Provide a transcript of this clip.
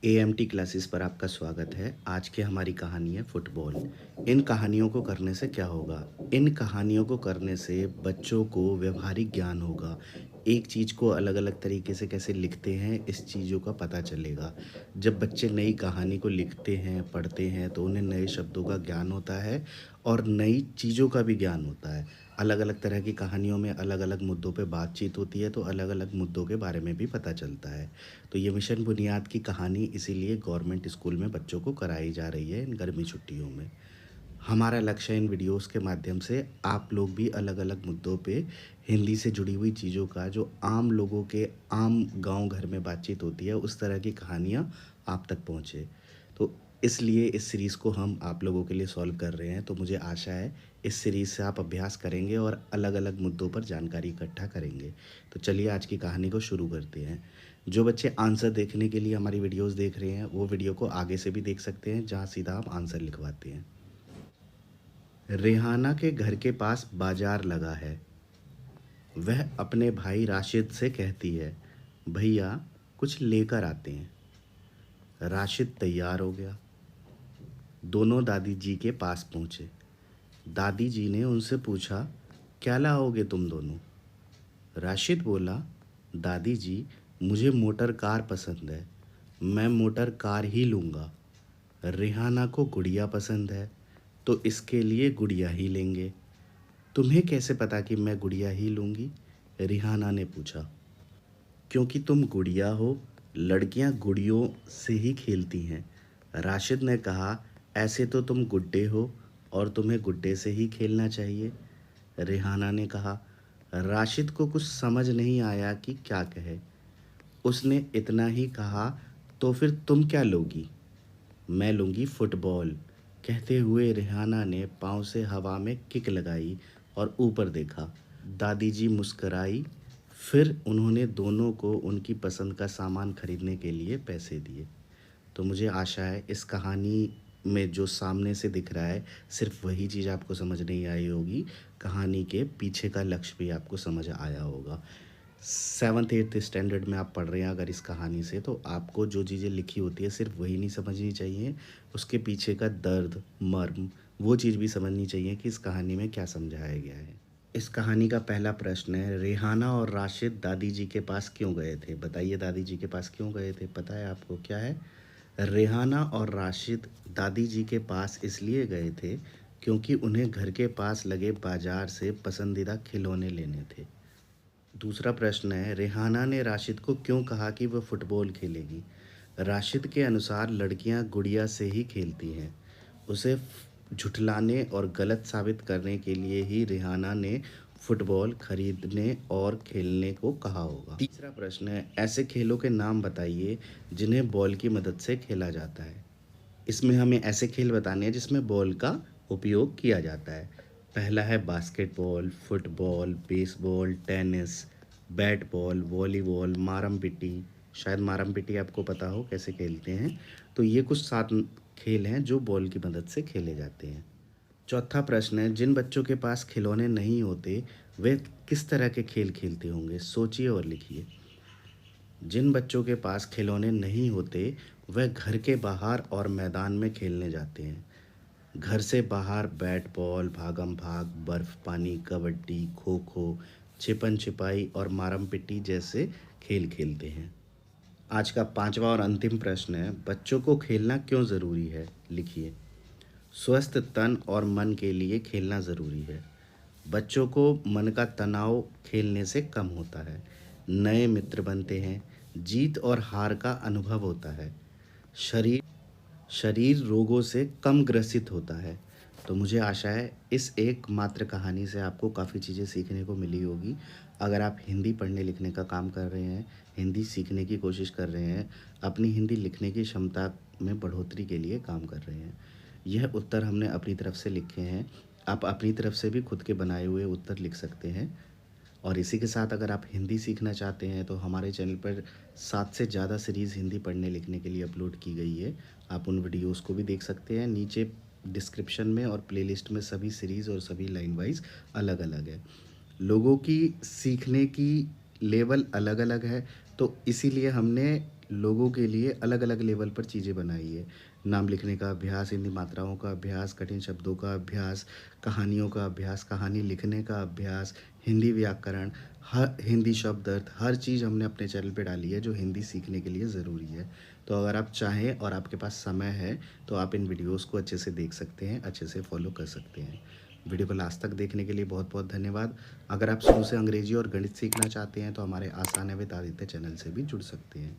EMT classes पर आपका स्वागत है। आज की हमारी कहानी है फुटबॉल। इन कहानियों को करने से क्या होगा? इन कहानियों को करने से बच्चों को व्यावहारिक ज्ञान होगा। एक चीज़ को अलग-अलग तरीके से कैसे लिखते हैं, इस चीज़ों का पता चलेगा। जब बच्चे नई कहानी को लिखते हैं, पढ़ते हैं, तो उन्हें नए शब्दों का ज्ञान होता है और नई चीज़ों का भी ज्ञान होता है। अलग-अलग तरह की कहानियों में अलग-अलग मुद्दों पे बातचीत होती है, तो अलग-अलग मुद्दों के बारे में भी पता चलता है। तो ये मिशन बुनियाद की कहानी इसीलिए गवर्नमेंट स्कूल में बच्चों को कराई जा रही है इन गर्मी छुट्टियों में। हमारा लक्ष्य इन वीडियोस के माध्यम से आप लोग भी अलग-अलग मुद्दों पे हिंदी से जुड़ी हुई चीज़ों का जो आम लोगों के आम गाँव घर में बातचीत होती है, उस तरह की कहानियाँ आप तक पहुँचे। तो इसलिए इस सीरीज़ को हम आप लोगों के लिए सॉल्व कर रहे हैं। तो मुझे आशा है इस सीरीज़ से आप अभ्यास करेंगे और अलग-अलग मुद्दों पर जानकारी इकट्ठा करेंगे। तो चलिए आज की कहानी को शुरू करते हैं। जो बच्चे आंसर देखने के लिए हमारी वीडियोस देख रहे हैं, वो वीडियो को आगे से भी देख सकते हैं, जहाँ सीधा हम आंसर लिखवाते हैं। रेहाना के घर के पास बाजार लगा है। वह अपने भाई राशिद से कहती है, भैया कुछ लेकर आते हैं। राशिद तैयार हो गया। दोनों दादी जी के पास पहुँचे। दादी जी ने उनसे पूछा, क्या लाओगे तुम दोनों? राशिद बोला, दादी जी मुझे मोटर कार पसंद है, मैं मोटर कार ही लूँगा। रेहाना को गुड़िया पसंद है, तो इसके लिए गुड़िया ही लेंगे। तुम्हें कैसे पता कि मैं गुड़िया ही लूँगी? रिहाना ने पूछा। क्योंकि तुम गुड़िया हो, लड़कियां गुड़ियों से ही खेलती हैं। राशिद ने कहा, ऐसे तो तुम गुड्डे हो और तुम्हें गुड्डे से ही खेलना चाहिए। रेहाना ने कहा। राशिद को कुछ समझ नहीं आया कि क्या कहे। उसने इतना ही कहा, तो फिर तुम क्या लोगी? मैं लूँगी फुटबॉल। कहते हुए रेहाना ने पाँव से हवा में किक लगाई और ऊपर देखा। दादी जी मुस्कराई। फिर उन्होंने दोनों को उनकी पसंद का सामान खरीदने के लिए पैसे दिए। तो मुझे आशा है इस कहानी में जो सामने से दिख रहा है, सिर्फ वही चीज़ आपको समझ नहीं आई होगी। कहानी के पीछे का लक्ष्य भी आपको समझ आया होगा। 7th 8th स्टैंडर्ड में आप पढ़ रहे हैं अगर इस कहानी से, तो आपको जो चीज़ें लिखी होती है सिर्फ वही नहीं समझनी चाहिए, उसके पीछे का दर्द, मर्म, वो चीज़ भी समझनी चाहिए कि इस कहानी में क्या समझाया गया है। इस कहानी का पहला प्रश्न है, रेहाना और राशिद दादी जी के पास क्यों गए थे? बताइए दादी जी के पास क्यों गए थे? पता है आपको क्या है? रेहाना और राशिद दादी जी के पास इसलिए गए थे क्योंकि उन्हें घर के पास लगे बाजार से पसंदीदा खिलौने लेने थे। दूसरा प्रश्न है, रेहाना ने राशिद को क्यों कहा कि वह फुटबॉल खेलेगी? राशिद के अनुसार लड़कियां गुड़िया से ही खेलती हैं। उसे झुठलाने और गलत साबित करने के लिए ही रेहाना ने फुटबॉल खरीदने और खेलने को कहा होगा। तीसरा प्रश्न है, ऐसे खेलों के नाम बताइए जिन्हें बॉल की मदद से खेला जाता है। इसमें हमें ऐसे खेल बताने हैं जिसमें बॉल का उपयोग किया जाता है। पहला है basketball, football, baseball, tennis, bat ball, volleyball, मारम पिट्टी। शायद मारम पिट्टी आपको पता हो कैसे खेलते हैं। तो ये कुछ 7 खेल हैं जो बॉल की मदद से खेले जाते हैं। चौथा प्रश्न है, जिन बच्चों के पास खिलौने नहीं होते वे किस तरह के खेल खेलते होंगे? सोचिए और लिखिए। जिन बच्चों के पास खिलौने नहीं होते वह घर के बाहर और मैदान में खेलने जाते हैं। घर से बाहर बैट बॉल, भागम भाग, बर्फ पानी, कबड्डी, खो खो, छिपन छिपाई और मारम पिट्टी जैसे खेल खेलते हैं। आज का पांचवा और अंतिम प्रश्न है, बच्चों को खेलना क्यों ज़रूरी है? लिखिए। स्वस्थ तन और मन के लिए खेलना ज़रूरी है। बच्चों को मन का तनाव खेलने से कम होता है। नए मित्र बनते हैं। जीत और हार का अनुभव होता है। शरीर शरीर रोगों से कम ग्रसित होता है। तो मुझे आशा है इस एकमात्र कहानी से आपको काफ़ी चीज़ें सीखने को मिली होगी। अगर आप हिंदी पढ़ने लिखने का काम कर रहे हैं, हिंदी सीखने की कोशिश कर रहे हैं, अपनी हिंदी लिखने की क्षमता में बढ़ोतरी के लिए काम कर रहे हैं, यह उत्तर हमने अपनी तरफ से लिखे हैं। आप अपनी तरफ से भी खुद के बनाए हुए उत्तर लिख सकते हैं। और इसी के साथ अगर आप हिंदी सीखना चाहते हैं तो हमारे चैनल पर 7 से ज़्यादा सीरीज़ हिंदी पढ़ने लिखने के लिए अपलोड की गई है। आप उन वीडियोस को भी देख सकते हैं। नीचे डिस्क्रिप्शन में और प्लेलिस्ट में सभी सीरीज़ और सभी लाइन वाइज अलग अलग है। लोगों की सीखने की लेवल अलग अलग है, तो इसीलिए हमने लोगों के लिए अलग अलग लेवल पर चीज़ें बनाई है। नाम लिखने का अभ्यास, हिंदी मात्राओं का अभ्यास, कठिन शब्दों का अभ्यास, कहानियों का अभ्यास, कहानी लिखने का अभ्यास, हिंदी व्याकरण, हर हिंदी शब्द अर्थ, हर चीज़ हमने अपने चैनल पे डाली है जो हिंदी सीखने के लिए ज़रूरी है। तो अगर आप चाहें और आपके पास समय है तो आप इन वीडियोज़ को अच्छे से देख सकते हैं, अच्छे से फॉलो कर सकते हैं। वीडियो को लास्ट तक देखने के लिए बहुत बहुत धन्यवाद। अगर आप शुरू से अंग्रेजी और गणित सीखना चाहते हैं तो हमारे आसान है विद आदित्य चैनल से भी जुड़ सकते हैं।